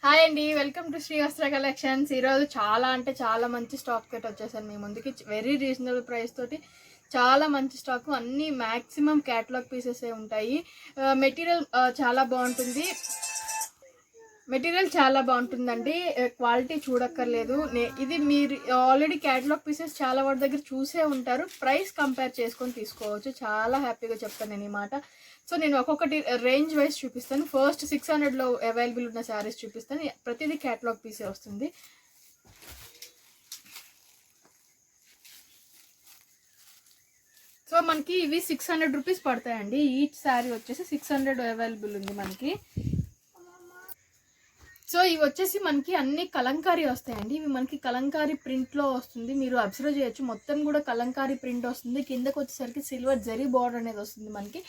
Hi అండి, welcome to Shri వస్త్ర collections. ఈరోజు చాలా అంటే చాలా మంచి స్టాక్ తోటి వచ్చేసాను మీ ముందుకి. వెరీ రీజనబుల్ ప్రైస్ తోటి చాలా మంచి స్టాక్. అన్ని మ్యాక్సిమం క్యాటలాగ్ పీసెస్ ఉంటాయి. మెటీరియల్ చాలా బాగుంటుంది. మెటీరియల్ చాలా బాగుంటుందండి. క్వాలిటీ చూడక్కర్లేదు. ఇది మీరు ఆల్రెడీ క్యాటలాగ్ పీసెస్ చాలా వాటి దగ్గర చూసే ఉంటారు. ప్రైస్ కంపేర్ చేసుకొని తీసుకోవచ్చు. చాలా హ్యాపీగా చెప్తాను నేను ఈ మాట. సో నేను ఒక్కొక్కటి రేంజ్ వైజ్ చూపిస్తాను. ఫస్ట్ 600లో అవైలబుల్ ఉన్న శారీస్ చూపిస్తాను. ప్రతిదీ క్యాటలాగ్ పీసే వస్తుంది. సో మనకి ఇవి 600 రూపీస్ పడతాయండి. ఈచ్ శారీ వచ్చేసి 600 అవైలబుల్ ఉంది మనకి. సో ఇవి వచ్చేసి మనకి అన్ని కలంకారీ వస్తాయండి. ఇవి మనకి కలంకారీ ప్రింట్లో వస్తుంది. మీరు అబ్జర్వ్ చేయొచ్చు, మొత్తం కూడా కలంకారీ ప్రింట్ వస్తుంది. కిందకు వచ్చేసరికి సిల్వర్ జరీ బార్డర్ అనేది వస్తుంది మనకి.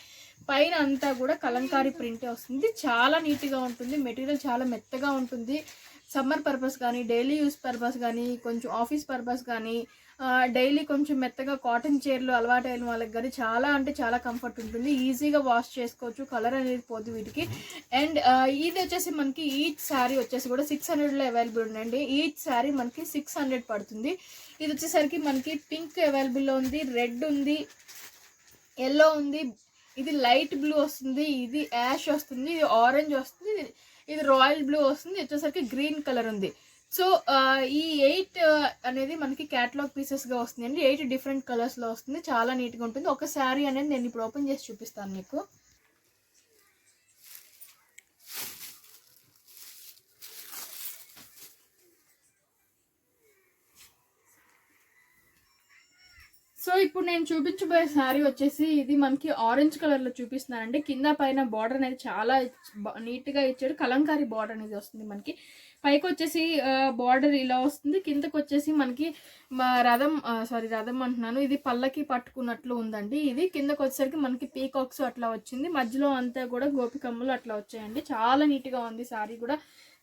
పైన అంతా కూడా కలంకారీ ప్రింటే వస్తుంది. చాలా నీట్గా ఉంటుంది. మెటీరియల్ చాలా మెత్తగా ఉంటుంది. సమ్మర్ పర్పస్ కానీ, డైలీ యూస్ పర్పస్ కానీ, కొంచెం ఆఫీస్ పర్పస్ కానీ, డైలీ కొంచెం మెత్తగా కాటన్ చీరలు అలవాటైన వాళ్ళకి కానీ చాలా అంటే చాలా కంఫర్ట్ ఉంటుంది. ఈజీగా వాష్ చేసుకోవచ్చు. కలర్ అనేది పోదు వీటికి. అండ్ ఇది వచ్చేసి మనకి ఈచ్ శారీ వచ్చేసి కూడా 600లో అవైలబుల్ ఉందండి. ఈచ్ శారీ మనకి 600 పడుతుంది. ఇది వచ్చేసరికి మనకి పింక్ అవైలబుల్లో ఉంది, రెడ్ ఉంది, ఎల్లో ఉంది, ఇది లైట్ బ్లూ వస్తుంది, ఇది యాష్ వస్తుంది, ఇది ఆరెంజ్ వస్తుంది, ఇది రాయల్ బ్లూ వస్తుంది, వచ్చేసరికి గ్రీన్ కలర్ ఉంది. సో ఈ 8 అనేది మనకి క్యాటలాగ్ పీసెస్గా వస్తుందండి. 8 డిఫరెంట్ కలర్స్లో వస్తుంది. చాలా నీట్గా ఉంటుంది. ఒక శారీ అనేది నేను ఇప్పుడు ఓపెన్ చేసి చూపిస్తాను మీకు. సో ఇప్పుడు నేను చూపించబోయే శారీ వచ్చేసి ఇది మనకి ఆరెంజ్ కలర్లో చూపిస్తున్నానండి. కింద పైన బార్డర్ అనేది చాలా నీట్గా ఇచ్చాడు. కలంకారీ బార్డర్ అనేది వస్తుంది మనకి. పైకి వచ్చేసి బార్డర్ ఇలా వస్తుంది. కిందకు వచ్చేసి మనకి రథం అంటున్నాను, ఇది పల్లకి పట్టుకున్నట్లు ఉందండి. ఇది కిందకు వచ్చేసరికి మనకి పీకాక్స్ అట్లా వచ్చింది. మధ్యలో అంతా కూడా గోపికమ్మలు అట్లా వచ్చాయండి. చాలా నీట్గా ఉంది శారీ కూడా.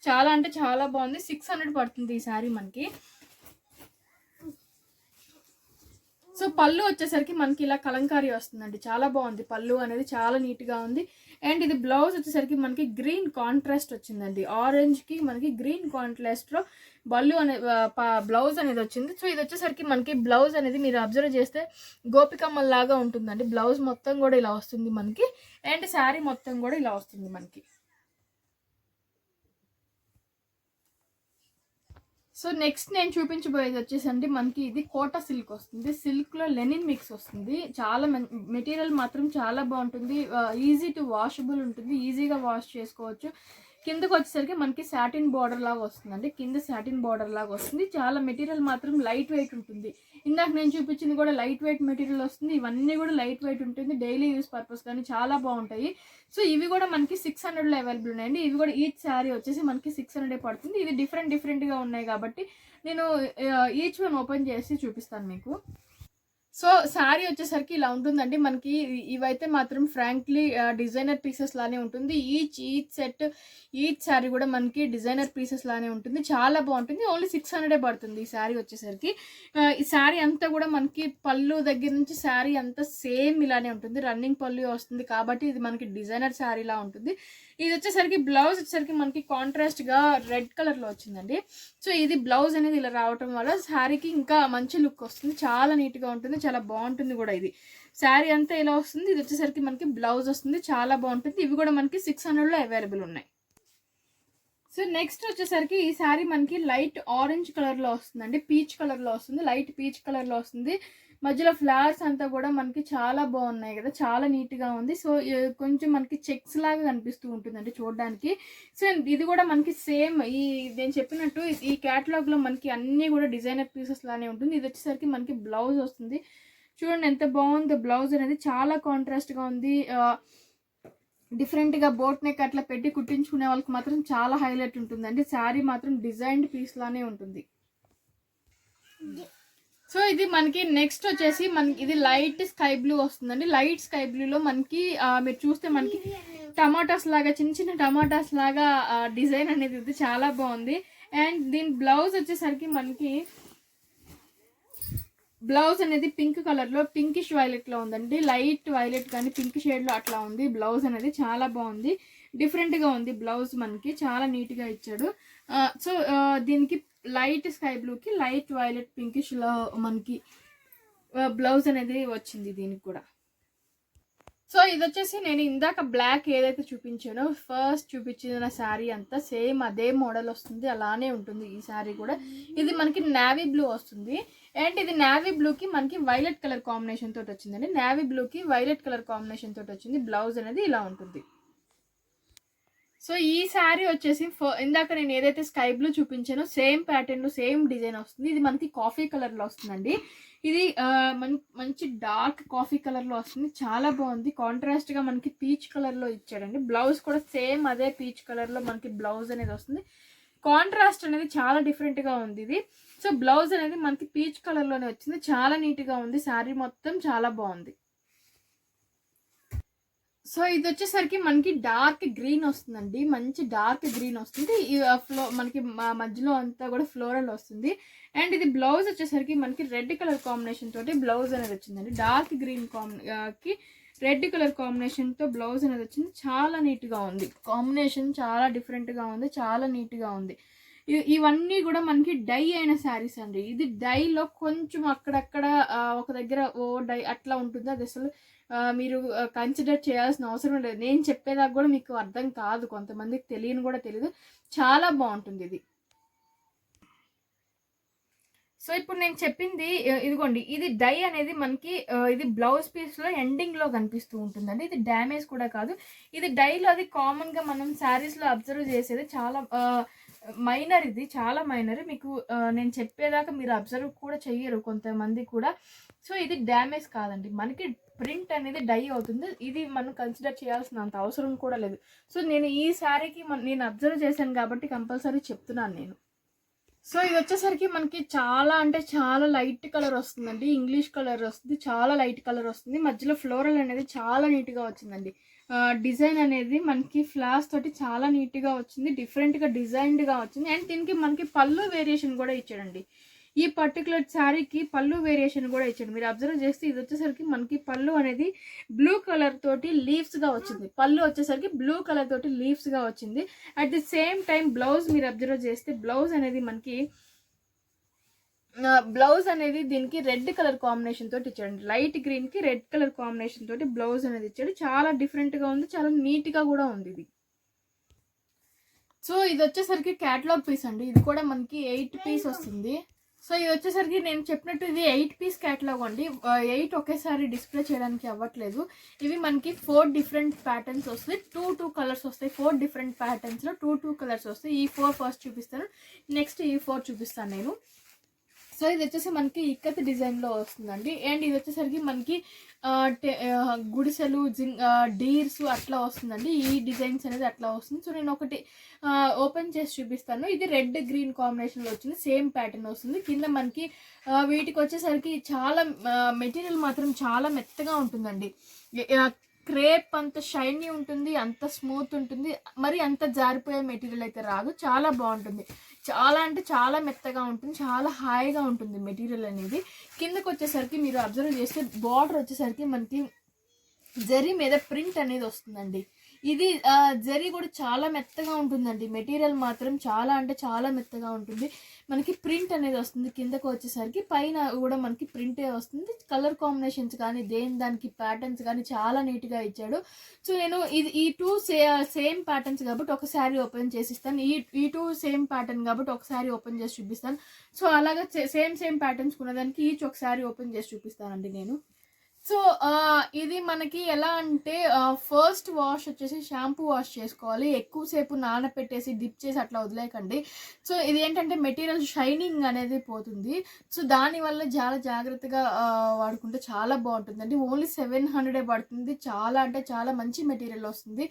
చాలా అంటే చాలా బాగుంది. 600 పడుతుంది ఈ శారీ మనకి. సో పళ్ళు వచ్చేసరికి మనకి ఇలా కలంకారీ వస్తుందండి. చాలా బాగుంది. పళ్ళు అనేది చాలా నీట్గా ఉంది. అండ్ ఇది బ్లౌజ్ వచ్చేసరికి మనకి గ్రీన్ కాంట్రాస్ట్ వచ్చిందండి. ఆరెంజ్కి మనకి గ్రీన్ కాంట్రాస్ట్లో పళ్ళు అనే బ్లౌజ్ అనేది వచ్చింది. సో ఇది వచ్చేసరికి మనకి బ్లౌజ్ అనేది మీరు అబ్జర్వ్ చేస్తే గోపికమ్మల్ లాగా ఉంటుందండి. బ్లౌజ్ మొత్తం కూడా ఇలా వస్తుంది మనకి. అండ్ శారీ మొత్తం కూడా ఇలా వస్తుంది మనకి. సో నెక్స్ట్ నేను చూపించబోయేది వచ్చేసండి మనకి ఇది కోటా సిల్క్ వస్తుంది. సిల్క్లో లెనిన్ మిక్స్ వస్తుంది. చాలా మెటీరియల్ మాత్రం చాలా బాగుంటుంది. ఈజీ టు వాషబుల్ ఉంటుంది. ఈజీగా వాష్ చేసుకోవచ్చు. కిందకు వచ్చేసరికి మనకి సాటిన్ బార్డర్ లాగా వస్తుందండి. కింద సాటిన్ బార్డర్ లాగా వస్తుంది. చాలా మెటీరియల్ మాత్రం లైట్ వెయిట్ ఉంటుంది. ఇందాక నేను చూపించింది కూడా లైట్ వెయిట్ మెటీరియల్ వస్తుంది. ఇవన్నీ కూడా లైట్ వెయిట్ ఉంటుంది. డైలీ యూస్ పర్పస్ కానీ చాలా బాగుంటాయి. సో ఇవి కూడా మనకి 600లో అవైలబుల్ ఉన్నాయండి. ఇవి కూడా ఈచ్ శారీ వచ్చేసి మనకి 600 పడుతుంది. ఇది డిఫరెంట్గా ఉన్నాయి కాబట్టి నేను ఈచ్ వన్ ఓపెన్ చేసి చూపిస్తాను మీకు. సో శారీ వచ్చేసరికి ఇలా ఉంటుందండి మనకి. ఇవైతే మాత్రం ఫ్రాంక్లీ డిజైనర్ పీసెస్ లానే ఉంటుంది. ఈచ్ సెట్ ఈచ్ శారీ కూడా మనకి డిజైనర్ పీసెస్ లానే ఉంటుంది. చాలా బాగుంటుంది. ఓన్లీ 600 పడుతుంది ఈ శారీ వచ్చేసరికి. ఈ శారీ అంతా కూడా మనకి పళ్ళు దగ్గర నుంచి శారీ అంతా సేమ్ ఇలానే ఉంటుంది. రన్నింగ్ పళ్ళు వస్తుంది కాబట్టి ఇది మనకి డిజైనర్ శారీలా ఉంటుంది. ఇది వచ్చేసరికి బ్లౌజ్ వచ్చేసరికి మనకి కాంట్రాస్ట్గా రెడ్ కలర్లో వచ్చిందండి. సో ఇది బ్లౌజ్ అనేది ఇలా రావటం వల్ల శారీకి ఇంకా మంచి లుక్ వస్తుంది. చాలా నీట్గా ఉంటుంది. చాలా బాగుంటుంది కూడా. ఇది శారీ అంతా ఇలా వస్తుంది. ఇది వచ్చేసరికి మనకి బ్లౌజ్ వస్తుంది. చాలా బాగుంటుంది. ఇవి కూడా మనకి 600లో అవైలబుల్ ఉన్నాయి. సో నెక్స్ట్ వచ్చేసరికి ఈ శారీ మనకి లైట్ ఆరెంజ్ కలర్లో వస్తుందండి. పీచ్ కలర్లో వస్తుంది. లైట్ పీచ్ కలర్లో వస్తుంది. మధ్యలో ఫ్లవర్స్ అంతా కూడా మనకి చాలా బాగున్నాయి కదా. చాలా నీట్గా ఉంది. సో కొంచెం మనకి చెక్స్ లాగా కనిపిస్తూ ఉంటుందండి చూడడానికి. సో ఇది కూడా మనకి సేమ్ నేను చెప్పినట్టు ఈ క్యాటలాగ్లో మనకి అన్నీ కూడా డిజైనర్ పీసెస్ లానే ఉంటుంది. ఇది వచ్చేసరికి మనకి బ్లౌజ్ వస్తుంది. చూడండి ఎంత బాగుందో బ్లౌజ్ అనేది. చాలా కాంట్రాస్ట్గా ఉంది. డిఫరెంట్గా బోట్ నెక్ అట్లా పెట్టి కుట్టించుకునే వాళ్ళకి మాత్రం చాలా హైలైట్ ఉంటుందండి. శారీ మాత్రం డిజైన్డ్ పీస్ లానే ఉంటుంది. సో ఇది మనకి నెక్స్ట్ వచ్చేసి మనకి ఇది లైట్ స్కై బ్లూ వస్తుందండి. లైట్ స్కై బ్లూలో మనకి మీరు చూస్తే మనకి టమాటాస్ లాగా చిన్న టమాటాస్ లాగా డిజైన్ అనేది ఉంది. చాలా బాగుంది. అండ్ దీని బ్లౌజ్ వచ్చేసరికి మనకి బ్లౌజ్ అనేది పింక్ కలర్లో పింకిష్ వైలెట్లో ఉందండి. లైట్ వైలెట్ కానీ పింక్ షేడ్లో అట్లా ఉంది బ్లౌజ్ అనేది. చాలా బాగుంది. డిఫరెంట్గా ఉంది బ్లౌజ్, మనకి చాలా నీట్గా ఇచ్చాడు. సో దీనికి లైట్ స్కై బ్లూకి లైట్ వైలెట్ పింకిష్లో మనకి బ్లౌజ్ అనేది వచ్చింది దీనికి కూడా. సో ఇది వచ్చేసి నేను ఇందాక బ్లాక్ ఏదైతే చూపించానో ఫస్ట్ చూపించిన శారీ అంతా సేమ్ అదే మోడల్ వస్తుంది, అలానే ఉంటుంది ఈ శారీ కూడా. ఇది మనకి నావీ బ్లూ వస్తుంది, అండ్ ఇది నావీ బ్లూకి మనకి వైలెట్ కలర్ కాంబినేషన్ తోటి వచ్చిందండి. నావీ బ్లూకి వైలెట్ కలర్ కాంబినేషన్ తోటి వచ్చింది. బ్లౌజ్ అనేది ఇలా ఉంటుంది. సో ఈ శారీ వచ్చేసి ఇందాక నేను ఏదైతే స్కై బ్లూ చూపించానో సేమ్ ప్యాటర్న్లో సేమ్ డిజైన్ వస్తుంది. ఇది మనకి కాఫీ కలర్లో వస్తుందండి. ఇది మంచి డార్క్ కాఫీ కలర్లో వస్తుంది, చాలా బాగుంది. కాంట్రాస్ట్గా మనకి పీచ్ కలర్లో ఇచ్చాడండి. బ్లౌజ్ కూడా సేమ్ అదే పీచ్ కలర్లో మనకి బ్లౌజ్ అనేది వస్తుంది. కాంట్రాస్ట్ అనేది చాలా డిఫరెంట్గా ఉంది ఇది. సో బ్లౌజ్ అనేది మనకి పీచ్ కలర్లోనే వచ్చింది, చాలా నీట్గా ఉంది. శారీ మొత్తం చాలా బాగుంది. సో ఇది వచ్చేసరికి మనకి డార్క్ గ్రీన్ వస్తుందండి, మంచి డార్క్ గ్రీన్ వస్తుంది. మనకి మధ్యలో అంతా కూడా ఫ్లోరల్ వస్తుంది. అండ్ ఇది బ్లౌజ్ వచ్చేసరికి మనకి రెడ్ కలర్ కాంబినేషన్ తోటి బ్లౌజ్ అనేది వచ్చిందండి. డార్క్ గ్రీన్ కి రెడ్ కలర్ కాంబినేషన్తో బ్లౌజ్ అనేది వచ్చింది. చాలా నీట్గా ఉంది, కాంబినేషన్ చాలా డిఫరెంట్గా ఉంది, చాలా నీట్గా ఉంది. ఇవన్నీ కూడా మనకి డై అయిన శారీస్ అండి. ఇది డైలో కొంచెం అక్కడక్కడ ఒక దగ్గర ఓ డై అట్లా ఉంటుంది. అది అసలు మీరు కన్సిడర్ చేయాల్సిన అవసరం లేదు. నేను చెప్పేదాకా కూడా మీకు అర్థం కాదు, కొంతమందికి తెలియని కూడా తెలియదు. చాలా బాగుంటుంది ఇది. సో ఇప్పుడు నేను చెప్పింది ఇదిగోండి, ఇది డై అనేది మనకి ఇది బ్లౌజ్ పీస్లో ఎండింగ్లో కనిపిస్తూ ఉంటుందండి. ఇది డ్యామేజ్ కూడా కాదు. ఇది డైలో అది కామన్గా మనం శారీస్లో అబ్జర్వ్ చేసేది చాలా మైనర్, ఇది చాలా మైనర్. మీకు నేను చెప్పేదాకా మీరు అబ్జర్వ్ కూడా చెయ్యరు కొంతమంది కూడా. సో ఇది డ్యామేజ్ కాదండి, మనకి ప్రింట్ అనేది డై అవుతుంది. ఇది మనం కన్సిడర్ చేయాల్సినంత అవసరం కూడా లేదు. సో నేను ఈ శారీకి నేను అబ్జర్వ్ చేశాను కాబట్టి కంపల్సరీ చెప్తున్నాను నేను. సో ఇది వచ్చేసరికి మనకి చాలా అంటే చాలా లైట్ కలర్ వస్తుందండి, ఇంగ్లీష్ కలర్ వస్తుంది, చాలా లైట్ కలర్ వస్తుంది. మధ్యలో ఫ్లోరల్ అనేది చాలా నీట్గా వచ్చిందండి. డిజైన్ అనేది మనకి ఫ్లాస్ తోటి చాలా నీట్గా వచ్చింది, డిఫరెంట్గా డిజైన్డ్గా వచ్చింది. అండ్ దీనికి మనకి పళ్ళు వేరియేషన్ కూడా ఇచ్చాడండి. ఈ పర్టికులర్ శారీకి పళ్ళు వేరియేషన్ కూడా ఇచ్చాడు. మీరు అబ్జర్వ్ చేస్తే ఇది వచ్చేసరికి మనకి పళ్ళు అనేది బ్లూ కలర్ తోటి లీవ్స్గా వచ్చింది. పళ్ళు వచ్చేసరికి బ్లూ కలర్ తోటి లీవ్స్గా వచ్చింది. At the same time blouse మీరు అబ్జర్వ్ చేస్తే బ్లౌజ్ అనేది మనకి బ్లౌజ్ అనేది దీనికి రెడ్ కలర్ కాంబినేషన్ తోటి ఇచ్చాడు. లైట్ గ్రీన్కి రెడ్ కలర్ కాంబినేషన్ తోటి బ్లౌజ్ అనేది ఇచ్చాడు. చాలా డిఫరెంట్గా ఉంది, చాలా నీట్గా కూడా ఉంది ఇది. సో ఇది వచ్చేసరికి క్యాటలాగ్ పీస్ అండి. ఇది కూడా మనకి 8 పీస్ వస్తుంది. సో ఇది వచ్చేసరికి నేను చెప్పినట్టు ఇది 8 పీస్ క్యాటలాగ్ అండి. 8 ఒకేసారి డిస్ప్లే చేయడానికి అవ్వట్లేదు. ఇవి మనకి 4 డిఫరెంట్ ప్యాటర్న్స్ వస్తాయి, 2 కలర్స్ వస్తాయి. 4 డిఫరెంట్ ప్యాటర్న్స్లో 2 కలర్స్ వస్తాయి. ఈ 4 ఫస్ట్ చూపిస్తాను, నెక్స్ట్ ఈ 4 చూపిస్తాను నేను. సో ఇది వచ్చేసి మనకి ఇక్కత్ డిజైన్లో వస్తుందండి. అండ్ ఇది వచ్చేసరికి మనకి గుడిసెలు డీర్స్ అట్లా వస్తుందండి. ఈ డిజైన్స్ అనేది అట్లా వస్తుంది. సో నేను ఒకటి ఓపెన్ చేసి చూపిస్తాను. ఇది రెడ్ గ్రీన్ కాంబినేషన్లో వచ్చింది, సేమ్ ప్యాటర్న్ వస్తుంది. కింద మనకి వీటికి వచ్చేసరికి చాలా మెటీరియల్ మాత్రం చాలా మెత్తగా ఉంటుందండి. క్రేప్ అంత షైనీ ఉంటుంది, అంత స్మూత్ ఉంటుంది, మరి అంత జారిపోయే మెటీరియల్ అయితే రాదు. చాలా బాగుంటుంది, చాలా అంటే చాలా మెత్తగా ఉంటుంది, చాలా హాయిగా ఉంటుంది మెటీరియల్ అనేది. కిందకు వచ్చేసరికి మీరు అబ్జర్వ్ చేస్తే బార్డర్ వచ్చేసరికి మనకి జరీ మీద ప్రింట్ అనేది వస్తుందండి. ఇది జరీ కూడా చాలా మెత్తగా ఉంటుందండి. మెటీరియల్ మాత్రం చాలా అంటే చాలా మెత్తగా ఉంటుంది. మనకి ప్రింట్ అనేది వస్తుంది. కిందకు వచ్చేసరికి పైన కూడా మనకి ప్రింటే వస్తుంది. కలర్ కాంబినేషన్స్ కానీ దానికి ప్యాటర్న్స్ కానీ చాలా నీట్గా ఇచ్చాడు. సో నేను ఈ 2 సేమ్ ప్యాటర్న్స్ కాబట్టి ఒకసారి ఓపెన్ చేసిస్తాను. ఈ 2 సేమ్ ప్యాటర్న్ కాబట్టి ఒకసారి ఓపెన్ చేసి చూపిస్తాను. సో అలాగా సేమ్ ప్యాటర్న్స్ ఉన్నదానికి ఈచ్ ఒకసారి ఓపెన్ చేసి చూపిస్తానండి నేను. సో ఇది మనకి ఎలా అంటే ఫస్ట్ వాష్ వచ్చేసి షాంపూ వాష్ చేసుకోవాలి. ఎక్కువసేపు నానపెట్టేసి డిప్ చేసి అట్లా వదిలేకండి. సో ఇది ఏంటంటే మెటీరియల్ షైనింగ్ అనేది పోతుంది. సో దానివల్ల చాలా జాగ్రత్తగా వాడుకుంటే చాలా బాగుంటుందండి. ఓన్లీ 700 పడుతుంది. చాలా అంటే చాలా మంచి మెటీరియల్ వస్తుంది.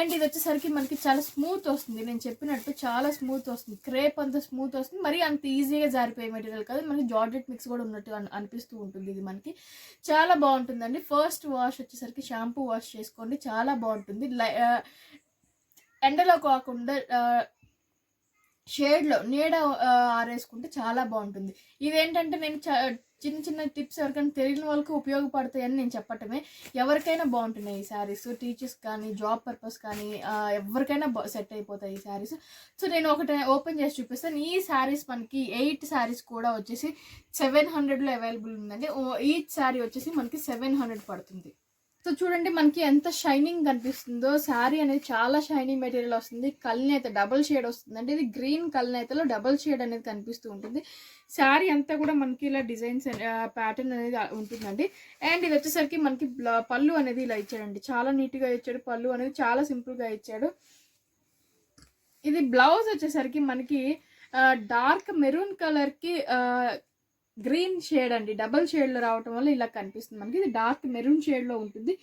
అండ్ ఇది వచ్చేసరికి మనకి చాలా స్మూత్ వస్తుంది. నేను చెప్పినట్టు చాలా స్మూత్ వస్తుంది. క్రేప్ అంత స్మూత్ వస్తుంది, మరి అంత ఈజీగా జారిపోయే మెటీరియల్ కాదు. మనకి జార్జెట్ మిక్స్ కూడా ఉన్నట్టు అనిపిస్తూ ఉంటుంది. ఇది మనకి చాలా బాగుంటుందండి. ఫస్ట్ వాష్ వచ్చేసరికి షాంపూ వాష్ చేసుకోండి, చాలా బాగుంటుంది. ఎండలో కాకుండా షేడ్లో నీడ ఆరేసుకుంటే చాలా బాగుంటుంది. ఇదేంటంటే నేను చిన్న చిన్న టిప్స్ ఎవరికైనా తెలియని వాళ్ళకి ఉపయోగపడతాయని నేను చెప్పటమే. ఎవరికైనా బాగుంటున్నాయి ఈ శారీస్, టీచర్స్ కానీ జాబ్ పర్పస్ కానీ ఎవరికైనా సెట్ అయిపోతాయి ఈ శారీస్. సో నేను ఒకటి ఓపెన్ చేసి చూపిస్తాను. ఈ శారీస్ మనకి 8 శారీస్ కూడా వచ్చేసి 700లో అవైలబుల్ ఉందండి. ఈచ్ శారీ వచ్చేసి మనకి 700 పడుతుంది. సో చూడండి మనకి ఎంత షైనింగ్ కనిపిస్తుందో. శారీ అనేది చాలా షైనింగ్ మెటీరియల్ వస్తుంది. కల్నేత డబుల్ షేడ్ వస్తుంది అంటే ఇది గ్రీన్ కల్నేతలో డబుల్ షేడ్ అనేది కనిపిస్తూ ఉంటుంది. శారీ అంతా కూడా మనకి ఇలా డిజైన్స్ ప్యాటర్న్ అనేది ఉంటుందండి. అండ్ ఇది వచ్చేసరికి మనకి పళ్ళు అనేది ఇలా ఇచ్చాడండి. చాలా నీట్గా ఇచ్చాడు. పళ్ళు అనేది చాలా సింపుల్గా ఇచ్చాడు. ఇది బ్లౌజ్ వచ్చేసరికి మనకి డార్క్ మెరూన్ కలర్కి గ్రీన్ షేడ్ అండి. డబల్ షేడ్లో రావటం వల్ల ఇలా కనిపిస్తుంది మనకి. ఇది డార్క్ మెరూన్ షేడ్లో ఉంటుంది.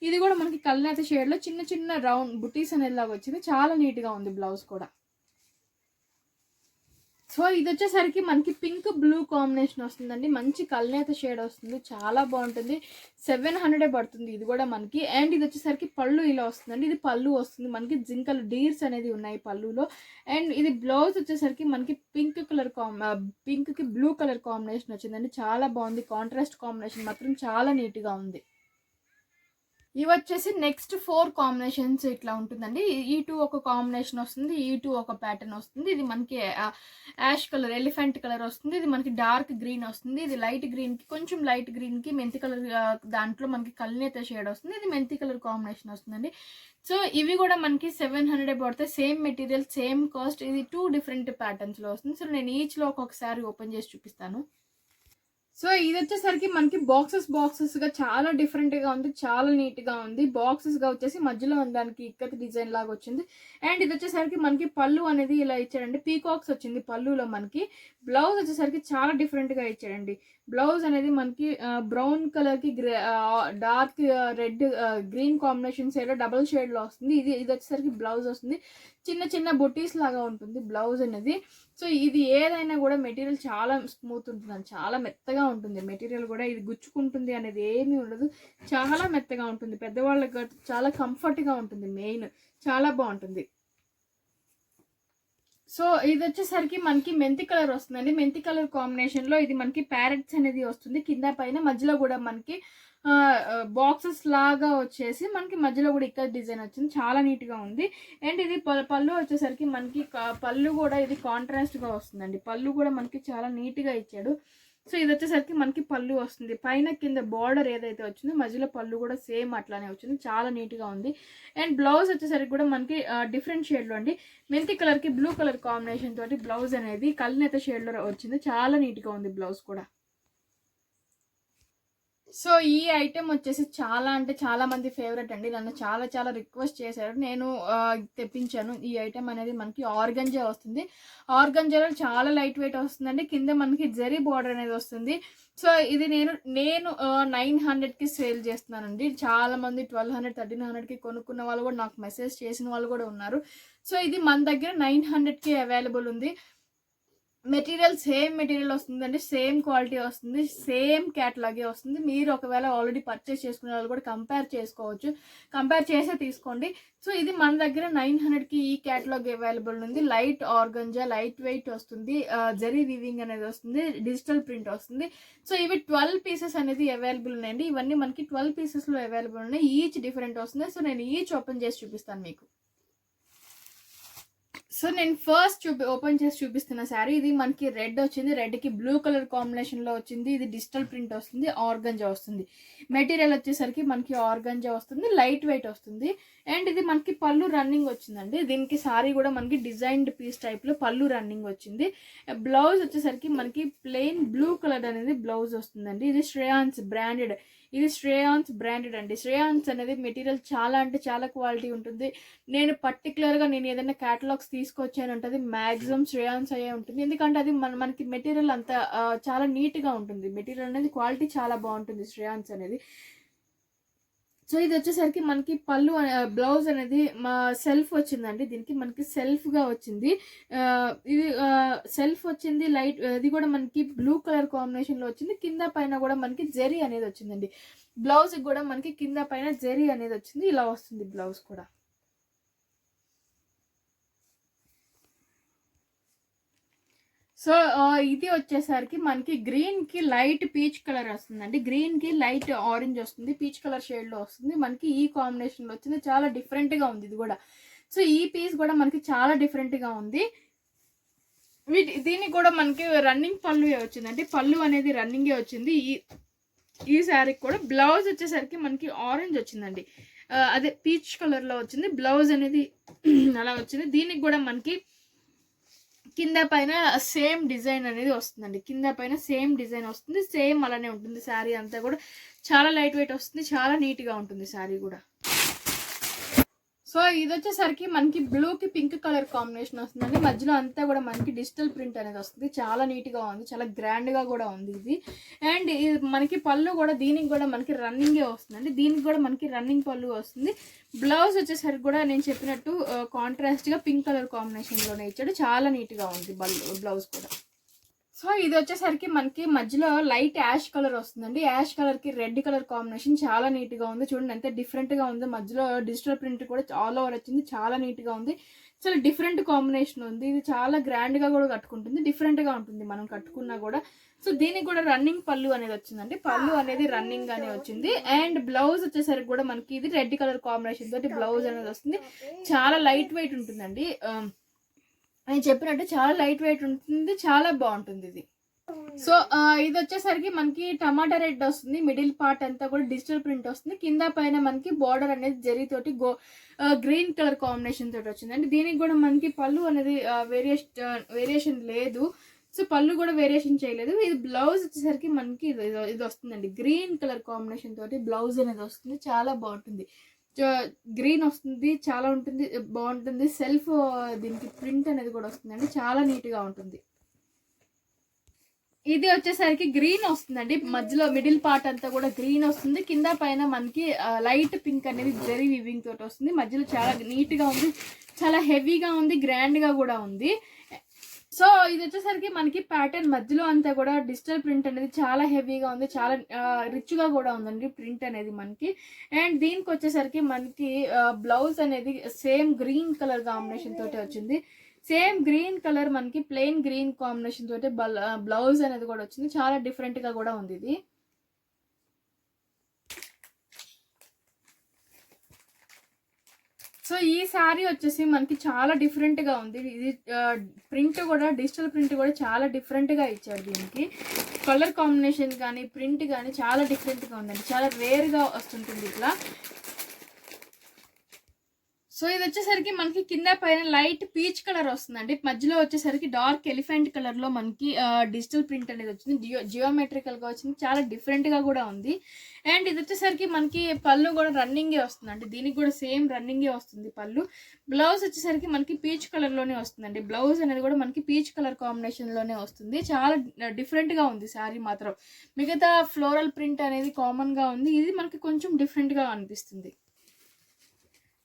ఇది కూడా మనకి కల్నేత షేడ్లో చిన్న చిన్న రౌండ్ బుటీస్ అనేలాగా వచ్చింది. చాలా నీట్గా ఉంది బ్లౌజ్ కూడా. సో ఇది వచ్చేసరికి మనకి పింక్ బ్లూ కాంబినేషన్ వస్తుందండి. మంచి కల్నేత షేడ్ వస్తుంది. చాలా బాగుంటుంది. 700 పడుతుంది ఇది కూడా మనకి. అండ్ ఇది వచ్చేసరికి పళ్ళు ఇలా వస్తుందండి. ఇది పళ్ళు వస్తుంది మనకి. జింకలు డీర్స్ అనేది ఉన్నాయి పళ్ళులో. అండ్ ఇది బ్లౌజ్ వచ్చేసరికి మనకి పింక్కి బ్లూ కలర్ కాంబినేషన్ వచ్చిందండి. చాలా బాగుంది. కాంట్రాస్ట్ కాంబినేషన్ మాత్రం చాలా నీట్గా ఉంది. ఇవి వచ్చేసి నెక్స్ట్ 4 కాంబినేషన్స్ ఇట్లా ఉంటుందండి. ఈ 2 ఒక కాంబినేషన్ వస్తుంది. ఈ 2 ఒక ప్యాటర్న్ వస్తుంది. ఇది మనకి యాష్ కలర్ ఎలిఫెంట్ కలర్ వస్తుంది. ఇది మనకి డార్క్ గ్రీన్ వస్తుంది. ఇది లైట్ గ్రీన్కి కొంచెం లైట్ గ్రీన్కి మెంతి కలర్ దాంట్లో మనకి కల్నేత షేడ్ వస్తుంది. ఇది మెంతి కలర్ కాంబినేషన్ వస్తుందండి. సో ఇవి కూడా మనకి 700 పడతాయి. Same material same cost. ఇది 2 డిఫరెంట్ ప్యాటర్న్స్లో వస్తుంది. సో నేను ఈచ్లో ఒక్కొక్కసారి ఓపెన్ చేసి చూపిస్తాను. సో ఇది వచ్చేసరికి మనకి బాక్సెస్గా చాలా డిఫరెంట్గా ఉంది. చాలా నీట్గా ఉంది. బాక్సెస్గా వచ్చేసి మధ్యలో దానికి ఇక్కత్ డిజైన్ లాగా వచ్చింది. అండ్ ఇది వచ్చేసరికి మనకి పళ్ళు అనేది ఇలా ఇచ్చాడండి. పీకాక్స్ వచ్చింది పళ్ళులో మనకి. బ్లౌజ్ వచ్చేసరికి చాలా డిఫరెంట్గా ఇచ్చాడండి. బ్లౌజ్ అనేది మనకి బ్రౌన్ కలర్కి dark red green combination shade double షేడ్లో వస్తుంది. ఇది వచ్చేసరికి బ్లౌజ్ వస్తుంది. చిన్న చిన్న బొటీస్ లాగా ఉంటుంది బ్లౌజ్ అనేది. సో ఇది ఏదైనా కూడా మెటీరియల్ చాలా స్మూత్ ఉంటుంది. చాలా మెత్తగా ఉంటుంది మెటీరియల్ కూడా. ఇది గుచ్చుకుంటుంది అనేది ఏమీ ఉండదు. చాలా మెత్తగా ఉంటుంది. పెద్దవాళ్ళకి చాలా కంఫర్ట్గా ఉంటుంది. మెయిన్ చాలా బాగుంటుంది. సో ఇది వచ్చేసరికి మనకి మెంతి కలర్ వస్తుందండి. మెంతి కలర్ కాంబినేషన్లో ఇది మనకి ప్యారెట్స్ అనేది వస్తుంది. కింద పైన మధ్యలో కూడా మనకి బాక్సెస్ లాగా వచ్చేసి మనకి మధ్యలో కూడా ఇక్కడ డిజైన్ వచ్చింది. చాలా నీట్గా ఉంది. అండ్ ఇది పళ్ళు వచ్చేసరికి మనకి పళ్ళు కూడా ఇది కాంట్రాస్ట్గా వస్తుందండి. పళ్ళు కూడా మనకి చాలా నీట్గా ఇచ్చాడు. సో ఇది వచ్చేసరికి మనకి పళ్ళు వస్తుంది. పైన కింద బార్డర్ ఏదైతే వచ్చిందో మధ్యలో పళ్ళు కూడా సేమ్ అట్లానే వచ్చింది. చాలా నీట్గా ఉంది. అండ్ బ్లౌజ్ వచ్చేసరికి కూడా మనకి డిఫరెంట్ షేడ్లో అండి. మెంతి కలర్కి బ్లూ కలర్ కాంబినేషన్ తోటి బ్లౌజ్ అనేది కల్నేత షేడ్లో వచ్చింది. చాలా నీట్గా ఉంది బ్లౌజ్ కూడా. సో ఈ ఐటెం వచ్చేసి చాలా అంటే చాలా మంది ఫేవరెట్ అండి. నన్ను చాలా చాలా రిక్వెస్ట్ చేశారు. నేను తెప్పించాను. ఈ ఐటెం అనేది మనకి ఆర్గంజా వస్తుంది. ఆర్గంజాలో చాలా లైట్ వెయిట్ వస్తుందండి. కింద మనకి జరీ బార్డర్ అనేది వస్తుంది. సో ఇది నేను 900కి సేల్ చేస్తున్నానండి. చాలా మంది 1200 1300కి కొనుక్కున్న వాళ్ళు కూడా నాకు మెసేజ్ చేసిన వాళ్ళు కూడా ఉన్నారు. సో ఇది మన దగ్గర 900కి అవైలబుల్ ఉంది. మెటీరియల్ సేమ్ మెటీరియల్ వస్తుందండి. సేమ్ క్వాలిటీ వస్తుంది. సేమ్ క్యాటలాగే వస్తుంది. మీరు ఒకవేళ ఆల్రెడీ పర్చేస్ చేసుకునే వాళ్ళు కూడా కంపేర్ చేసుకోవచ్చు. కంపేర్ చేసే తీసుకోండి. సో ఇది మన దగ్గర 900కి ఈ క్యాటలాగ్ అవైలబుల్ ఉంది. లైట్ ఆర్గంజా లైట్ వెయిట్ వస్తుంది. జరీ వీవింగ్ అనేది వస్తుంది. డిజిటల్ ప్రింట్ వస్తుంది. సో ఇవి 12 పీసెస్ అనేది అవైలబుల్ ఉన్నాయండి. ఇవన్నీ మనకి 12 పీసెస్లో అవైలబుల్ ఉన్నాయి. ఈచ్ డిఫరెంట్ వస్తుంది. సో నేను ఈచ్ ఓపెన్ చేసి చూపిస్తాను మీకు. సో నేను ఫస్ట్ ఓపెన్ చేసి చూపిస్తున్న శారీ ఇది మనకి రెడ్ వచ్చింది. రెడ్కి బ్లూ కలర్ కాంబినేషన్లో వచ్చింది. ఇది డిజిటల్ ప్రింట్ వస్తుంది. ఆర్గంజా వస్తుంది. మెటీరియల్ వచ్చేసరికి మనకి ఆర్గంజా వస్తుంది. లైట్ వెయిట్ వస్తుంది. అండ్ ఇది మనకి పళ్ళు రన్నింగ్ వచ్చిందండి. దీనికి శారీ కూడా మనకి డిజైన్డ్ పీస్ టైప్లో పళ్ళు రన్నింగ్ వచ్చింది. బ్లౌజ్ వచ్చేసరికి మనకి ప్లెయిన్ బ్లూ కలర్ అనేది బ్లౌజ్ వస్తుందండి. ఇది శ్రేయాన్స్ బ్రాండెడ్. ఇది శ్రేయాన్స్ బ్రాండెడ్ అండి. శ్రేయాన్స్ అనేది మెటీరియల్ చాలా అంటే చాలా క్వాలిటీ ఉంటుంది. నేను పర్టికులర్గా నేను ఏదైనా క్యాటలాగ్స్ తీసుకొచ్చాను ఉంటుంది మ్యాక్సిమం శ్రేయాన్స్ అయ్యే ఉంటుంది. ఎందుకంటే అది మనకి మెటీరియల్ అంతా చాలా నీట్గా ఉంటుంది. మెటీరియల్ అనేది క్వాలిటీ చాలా బాగుంటుంది శ్రేయాన్స్ అనేది. సో ఇది వచ్చేసరికి మనకి పళ్ళు బ్లౌజ్ అనేది మా సెల్ఫ్ వచ్చిందండి. దీనికి మనకి సెల్ఫ్గా వచ్చింది. ఇది సెల్ఫ్ వచ్చింది. లైట్ ఇది కూడా మనకి బ్లూ కలర్ కాంబినేషన్లో వచ్చింది. కింద పైన కూడా మనకి జరీ అనేది వచ్చిందండి. బ్లౌజ్ కూడా మనకి కింద పైన జరీ అనేది వచ్చింది. ఇలా వస్తుంది బ్లౌజ్ కూడా. సో ఇది వచ్చేసరికి మనకి గ్రీన్కి లైట్ పీచ్ కలర్ వస్తుందండి. గ్రీన్కి లైట్ ఆరెంజ్ వస్తుంది, పీచ్ కలర్ షేడ్లో వస్తుంది మనకి. ఈ కాంబినేషన్లో వచ్చింది, చాలా డిఫరెంట్గా ఉంది ఇది కూడా. సో ఈ పీస్ కూడా మనకి చాలా డిఫరెంట్గా ఉంది. దీనికి కూడా మనకి రన్నింగ్ పళ్ళు వచ్చిందండి. పళ్ళు అనేది రన్నింగే వచ్చింది. ఈ శారీకి కూడా బ్లౌజ్ వచ్చేసరికి మనకి ఆరెంజ్ వచ్చిందండి, అదే పీచ్ కలర్లో వచ్చింది. బ్లౌజ్ అనేది అలా వచ్చింది. దీనికి కూడా మనకి కింద పైన సేమ్ డిజైన్ అనేది వస్తుందండి. కింద పైన సేమ్ డిజైన్ వస్తుంది, సేమ్ అలానే ఉంటుంది. శారీ అంతా కూడా చాలా లైట్ వెయిట్ వస్తుంది, చాలా నీట్గా ఉంటుంది శారీ కూడా. సో ఇది వచ్చేసరికి మనకి బ్లూకి పింక్ కలర్ కాంబినేషన్ వస్తుందండి. మధ్యలో అంతా కూడా మనకి డిజిటల్ ప్రింట్ అనేది వస్తుంది. చాలా నీట్గా ఉంది, చాలా గ్రాండ్గా కూడా ఉంది ఇది. అండ్ మనకి పళ్ళు కూడా దీనికి కూడా మనకి రన్నింగే వస్తుందండి. దీనికి కూడా మనకి రన్నింగ్ పళ్ళు వస్తుంది. బ్లౌజ్ వచ్చేసరికి కూడా నేను చెప్పినట్టు కాంట్రాస్ట్గా పింక్ కలర్ కాంబినేషన్లోనే ఇచ్చాడు. చాలా నీట్గా ఉంది బ్లౌజ్ కూడా. సో ఇది వచ్చేసరికి మనకి మధ్యలో లైట్ యాష్ కలర్ వస్తుందండి. యాష్ కలర్కి రెడ్ కలర్ కాంబినేషన్ చాలా నీట్గా ఉంది. చూడండి ఎంత డిఫరెంట్గా ఉంది. మధ్యలో డిజిటల్ ప్రింట్ కూడా ఆల్ ఓవర్ వచ్చింది, చాలా నీట్గా ఉంది. చాలా డిఫరెంట్ కాంబినేషన్ ఉంది. ఇది చాలా గ్రాండ్గా కూడా కట్టుకుంటుంది, డిఫరెంట్గా ఉంటుంది మనం కట్టుకున్నా కూడా. సో దీనికి కూడా రన్నింగ్ పళ్ళు అనేది వచ్చిందండి. పళ్ళు అనేది రన్నింగ్ గానే వచ్చింది. అండ్ బ్లౌజ్ వచ్చేసరికి కూడా మనకి ఇది రెడ్ కలర్ కాంబినేషన్ తోటి బ్లౌజ్ అనేది వస్తుంది. చాలా లైట్ వెయిట్ ఉంటుందండి. నేను చెప్పినట్టు చాలా లైట్ వెయిట్ ఉంటుంది, చాలా బాగుంటుంది ఇది. సో ఇది వచ్చేసరికి మనకి టమాటా రెడ్ వస్తుంది. మిడిల్ పార్ట్ అంతా కూడా డిజిటల్ ప్రింట్ వస్తుంది. కింద పైన మనకి బార్డర్ అనేది జరీతోటి గ్రీన్ కలర్ కాంబినేషన్ తోటి వచ్చిందండి. దీనికి కూడా మనకి పళ్ళు అనేది వేరియేషన్ లేదు. సో పళ్ళు కూడా వేరియేషన్ చేయలేదు. ఇది బ్లౌజ్ వచ్చేసరికి మనకి ఇది వస్తుందండి. గ్రీన్ కలర్ కాంబినేషన్ తోటి బ్లౌజ్ అనేది వస్తుంది, చాలా బాగుంటుంది. గ్రీన్ వస్తుంది, చాలా ఉంటుంది, బాగుంటుంది. సెల్ఫ్ దీనికి ప్రింట్ అనేది కూడా వస్తుందండి, చాలా నీట్గా ఉంటుంది. ఇది వచ్చేసరికి గ్రీన్ వస్తుందండి. మధ్యలో మిడిల్ పార్ట్ అంతా కూడా గ్రీన్ వస్తుంది. కింద పైన మనకి లైట్ పింక్ అనేది జరీ వివింగ్ తోటి వస్తుంది. మధ్యలో చాలా నీట్గా ఉంది, చాలా హెవీగా ఉంది, గ్రాండ్గా కూడా ఉంది. సో ఇది వచ్చేసరికి మనకి ప్యాటర్న్ మధ్యలో అంతా కూడా డిజిటల్ ప్రింట్ అనేది చాలా హెవీగా ఉంది, చాలా రిచ్గా కూడా ఉందండి ప్రింట్ అనేది మనకి. అండ్ దీనికి వచ్చేసరికి మనకి బ్లౌజ్ అనేది సేమ్ గ్రీన్ కలర్ కాంబినేషన్ తోటి వచ్చింది. సేమ్ గ్రీన్ కలర్ మనకి ప్లెయిన్ గ్రీన్ కాంబినేషన్ తోటి బ్లౌజ్ అనేది కూడా వచ్చింది. చాలా డిఫరెంట్గా కూడా ఉంది ఇది. సో ఈ శారీ వచ్చేసి మనకి చాలా డిఫరెంట్గా ఉంది. ఇది ప్రింట్ కూడా డిజిటల్ ప్రింట్ కూడా చాలా డిఫరెంట్గా ఇచ్చారు. దీనికి కలర్ కాంబినేషన్ కానీ ప్రింట్ కానీ చాలా డిఫరెంట్గా ఉందండి, చాలా రేర్గా వస్తుంటుంది ఇట్లా. సో ఇది వచ్చేసరికి మనకి కింద పైన లైట్ పీచ్ కలర్ వస్తుందండి. మధ్యలో వచ్చేసరికి డార్క్ ఎలిఫెంట్ కలర్లో మనకి డిజిటల్ ప్రింట్ అనేది వచ్చింది, జియోమెట్రికల్గా వచ్చింది, చాలా డిఫరెంట్గా కూడా ఉంది. అండ్ ఇది వచ్చేసరికి మనకి పళ్ళు కూడా రన్నింగే వస్తుందండి. దీనికి కూడా సేమ్ రన్నింగే వస్తుంది పళ్ళు. బ్లౌజ్ వచ్చేసరికి మనకి పీచ్ కలర్లోనే వస్తుందండి. బ్లౌజ్ అనేది కూడా మనకి పీచ్ కలర్ కాంబినేషన్లోనే వస్తుంది. చాలా డిఫరెంట్గా ఉంది శారీ మాత్రం. మిగతా ఫ్లోరల్ ప్రింట్ అనేది కామన్గా ఉంది, ఇది మనకి కొంచెం డిఫరెంట్గా అనిపిస్తుంది.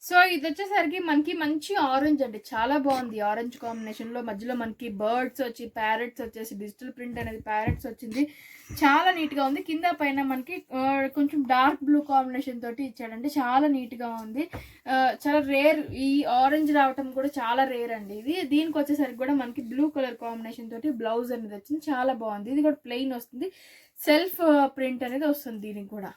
సో ఇది వచ్చేసరికి మనకి మంచి ఆరెంజ్ అండి, చాలా బాగుంది. ఆరెంజ్ కాంబినేషన్లో మధ్యలో మనకి బర్డ్స్ వచ్చి ప్యారెట్స్ వచ్చేసి డిజిటల్ ప్రింట్ అనేది ప్యారెట్స్ వచ్చింది, చాలా నీట్గా ఉంది. కింద పైన మనకి కొంచెం డార్క్ బ్లూ కాంబినేషన్ తోటి ఇచ్చాడండి, చాలా నీట్గా ఉంది. చాలా రేర్ ఈ ఆరెంజ్ రావటం కూడా చాలా రేర్ అండి ఇది. దీనికి వచ్చేసరికి కూడా మనకి బ్లూ కలర్ కాంబినేషన్ తోటి బ్లౌజ్ అనేది వచ్చింది, చాలా బాగుంది. ఇది కూడా ప్లెయిన్ వస్తుంది, సెల్ఫ్ ప్రింట్ అనేది వస్తుంది దీనికి కూడా.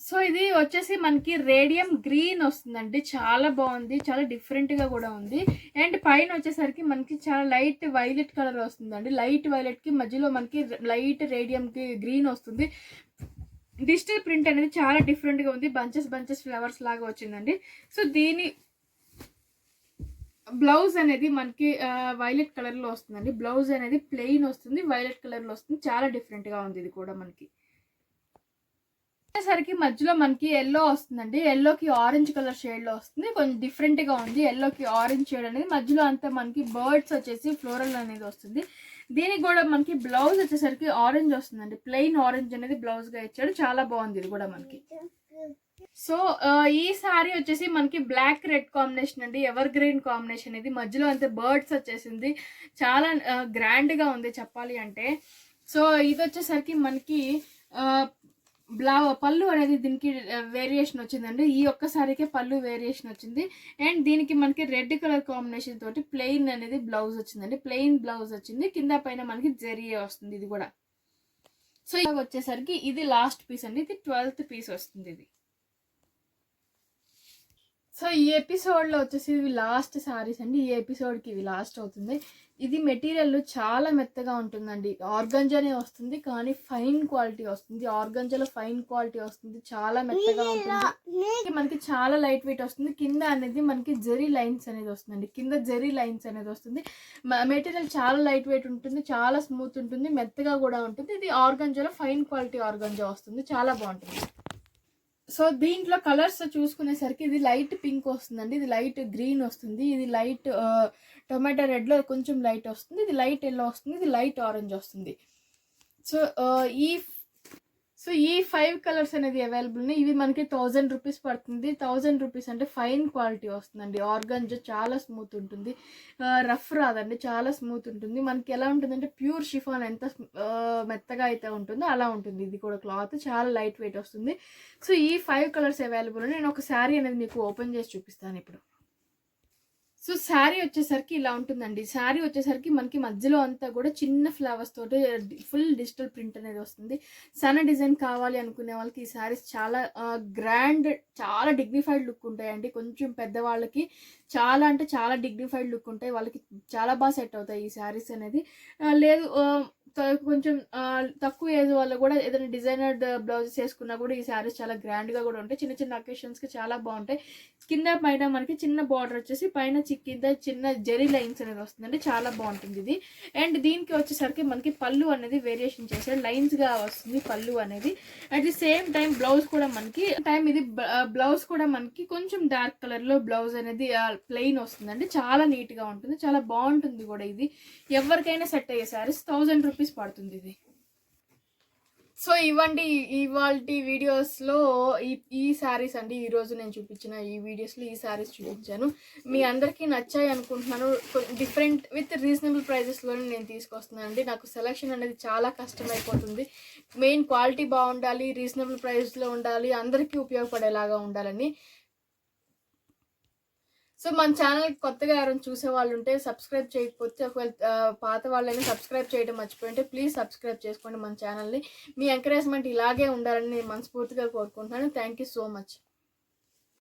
సో ఇది వచ్చేసి మనకి రేడియం గ్రీన్ వస్తుందండి, చాలా బాగుంది, చాలా డిఫరెంట్గా కూడా ఉంది. అండ్ పైన వచ్చేసరికి మనకి చాలా లైట్ వైలెట్ కలర్ వస్తుందండి. లైట్ వైలెట్కి మధ్యలో మనకి లైట్ రేడియంకి గ్రీన్ వస్తుంది. డిజిటల్ ప్రింట్ అనేది చాలా డిఫరెంట్గా ఉంది, బంచెస్ బంచెస్ ఫ్లవర్స్ లాగా వచ్చిందండి. సో దీని బ్లౌజ్ అనేది మనకి వైలెట్ కలర్లో వస్తుందండి. బ్లౌజ్ అనేది ప్లెయిన్ వస్తుంది, వైలెట్ కలర్లో వస్తుంది, చాలా డిఫరెంట్గా ఉంది ఇది కూడా మనకి. వచ్చేసరికి మధ్యలో మనకి ఎల్లో వస్తుందండి. ఎల్లోకి ఆరెంజ్ కలర్ షేడ్లో వస్తుంది, కొంచెం డిఫరెంట్గా ఉంది. ఎల్లోకి ఆరెంజ్ షేడ్ అనేది మధ్యలో అంతా మనకి బర్డ్స్ వచ్చేసి ఫ్లోరల్ అనేది వస్తుంది. దీనికి కూడా మనకి బ్లౌజ్ వచ్చేసరికి ఆరెంజ్ వస్తుందండి, ప్లెయిన్ ఆరెంజ్ అనేది బ్లౌజ్గా ఇచ్చాడు, చాలా బాగుంది ఇది కూడా మనకి. సో ఈ శారీ వచ్చేసి మనకి బ్లాక్ రెడ్ కాంబినేషన్ అండి, ఎవర్ గ్రీన్ కాంబినేషన్. ఇది మధ్యలో అంతే బర్డ్స్ వచ్చేసింది, చాలా గ్రాండ్గా ఉంది చెప్పాలి అంటే. సో ఇది వచ్చేసరికి మనకి పళ్ళు అనేది దీనికి వేరియేషన్ వచ్చిందండి. ఈ ఒక్క సారీకే పళ్ళు వేరియేషన్ వచ్చింది. అండ్ దీనికి మనకి రెడ్ కలర్ కాంబినేషన్ తోటి ప్లెయిన్ అనేది బ్లౌజ్ వచ్చిందండి. ప్లెయిన్ బ్లౌజ్ వచ్చింది. కింద పైన మనకి జరీ వస్తుంది ఇది కూడా. సో ఇలాగ వచ్చేసరికి ఇది లాస్ట్ పీస్ అండి. ఇది 12th పీస్ వస్తుంది ఇది. సో ఈ ఎపిసోడ్లో వచ్చేసి ఇవి లాస్ట్ సారీస్ అండి. ఈ ఎపిసోడ్కి ఇవి లాస్ట్ అవుతుంది. ఇది మెటీరియల్ చాలా మెత్తగా ఉంటుందండి. ఆర్గంజానే వస్తుంది కానీ ఫైన్ క్వాలిటీ వస్తుంది. ఆర్గంజాలో ఫైన్ క్వాలిటీ వస్తుంది. చాలా మెత్తగా ఉంటుంది. మనకి చాలా లైట్ వెయిట్ వస్తుంది. కింద అనేది మనకి జెరీ లైన్స్ అనేది వస్తుందండి. కింద జెరీ లైన్స్ అనేది వస్తుంది. మెటీరియల్ చాలా లైట్ వెయిట్ ఉంటుంది. చాలా స్మూత్ ఉంటుంది. మెత్తగా కూడా ఉంటుంది. ఇది ఆర్గంజాలో ఫైన్ క్వాలిటీ ఆర్గంజా వస్తుంది. చాలా బాగుంటుంది. సో దీంట్లో కలర్స్ చూసుకునేసరికి ఇది లైట్ పింక్ వస్తుందండి. ఇది లైట్ గ్రీన్ వస్తుంది. ఇది లైట్ టొమాటో రెడ్లో కొంచెం లైట్ వస్తుంది. ఇది లైట్ ఎల్లో వస్తుంది. ఇది లైట్ ఆరెంజ్ వస్తుంది. సో ఈ 5 కలర్స్ అనేది అవైలబుల్ ఉన్నాయి. ఇవి మనకి 1000 రూపీస్ పడుతుంది. 1000 రూపీస్ అంటే ఫైన్ క్వాలిటీ వస్తుందండి. ఆర్గంజా చాలా స్మూత్ ఉంటుంది. రఫ్ రాదండి. చాలా స్మూత్ ఉంటుంది. మనకి ఎలా ఉంటుందంటే ప్యూర్ షిఫాన్ ఎంత మెత్తగా అయితే ఉంటుందో అలా ఉంటుంది. ఇది కూడా క్లాత్ చాలా లైట్ వెయిట్ వస్తుంది. సో ఈ 5 కలర్స్ అవైలబుల్ ఉన్నాయి. నేను ఒక శారీ అనేది మీకు ఓపెన్ చేసి చూపిస్తాను ఇప్పుడు. సో శారీ వచ్చేసరికి ఇలా ఉంటుందండి. శారీ వచ్చేసరికి మనకి మధ్యలో అంతా కూడా చిన్న ఫ్లవర్స్ తోటి ఫుల్ డిజిటల్ ప్రింట్ అనేది వస్తుంది. సన్న డిజైన్ కావాలి అనుకునే వాళ్ళకి ఈ శారీస్ చాలా గ్రాండ్, చాలా డిగ్నిఫైడ్ లుక్ ఉంటాయండి. కొంచెం పెద్దవాళ్ళకి చాలా అంటే చాలా డిగ్నిఫైడ్ లుక్ ఉంటాయి. వాళ్ళకి చాలా బాగా సెట్ అవుతాయి ఈ శారీస్ అనేది. లేదు కొంచెం తక్కువ ఏజ్ వాళ్ళు కూడా ఏదైనా డిజైనర్ బ్లౌజెస్ వేసుకున్నా కూడా ఈ శారీస్ చాలా గ్రాండ్గా కూడా ఉంటాయి. చిన్న చిన్న అకేషన్స్కి చాలా బాగుంటాయి. కింద పైన మనకి చిన్న బార్డర్ వచ్చేసి పైన కింద చిన్న జెరీ లైన్స్ అనేది వస్తుందండి. చాలా బాగుంటుంది ఇది. అండ్ దీనికి వచ్చేసరికి మనకి పళ్ళు అనేది వేరియేషన్ చేశారు. లైన్స్గా వస్తుంది పళ్ళు అనేది. At the same time blouse కూడా మనకి బ్లౌజ్ కూడా మనకి కొంచెం డార్క్ కలర్లో బ్లౌజ్ అనేది ప్లెయిన్ వస్తుందండి. చాలా నీట్గా ఉంటుంది. చాలా బాగుంటుంది కూడా ఇది. ఎవరికైనా సెట్ అయ్యే శారీస్ 1000 రూపీస్ పడుతుంది ఇది. సో ఇవ్వండి ఇవాల్టి వీడియోస్లో ఈ శారీస్ అండి. ఈరోజు నేను చూపించిన ఈ వీడియోస్లో ఈ శారీస్ చూపించాను. మీ అందరికీ నచ్చాయి అనుకుంటున్నాను. డిఫరెంట్ విత్ రీజనబుల్ ప్రైజెస్లోనే నేను తీసుకొస్తున్నాను అండి. నాకు సెలెక్షన్ అనేది చాలా కష్టమైపోతుంది. మెయిన్ క్వాలిటీ బాగుండాలి, రీజనబుల్ ప్రైస్లో ఉండాలి, అందరికీ ఉపయోగపడేలాగా ఉండాలని. సో మన ఛానల్ కొత్తగా ఎవరైనా చూసే వాళ్ళు ఉంటే సబ్స్క్రైబ్ చేయకపోతే, ఒకవేళ పాత వాళ్ళైనా సబ్స్క్రైబ్ చేయడం మర్చిపోయింటే ప్లీజ్ సబ్స్క్రైబ్ చేసుకోండి మన ఛానల్ని. మీ ఎంకరేజ్మెంట్ ఇలాగే ఉండాలని నేను మనస్ఫూర్తిగా కోరుకుంటున్నాను. Thank you so much.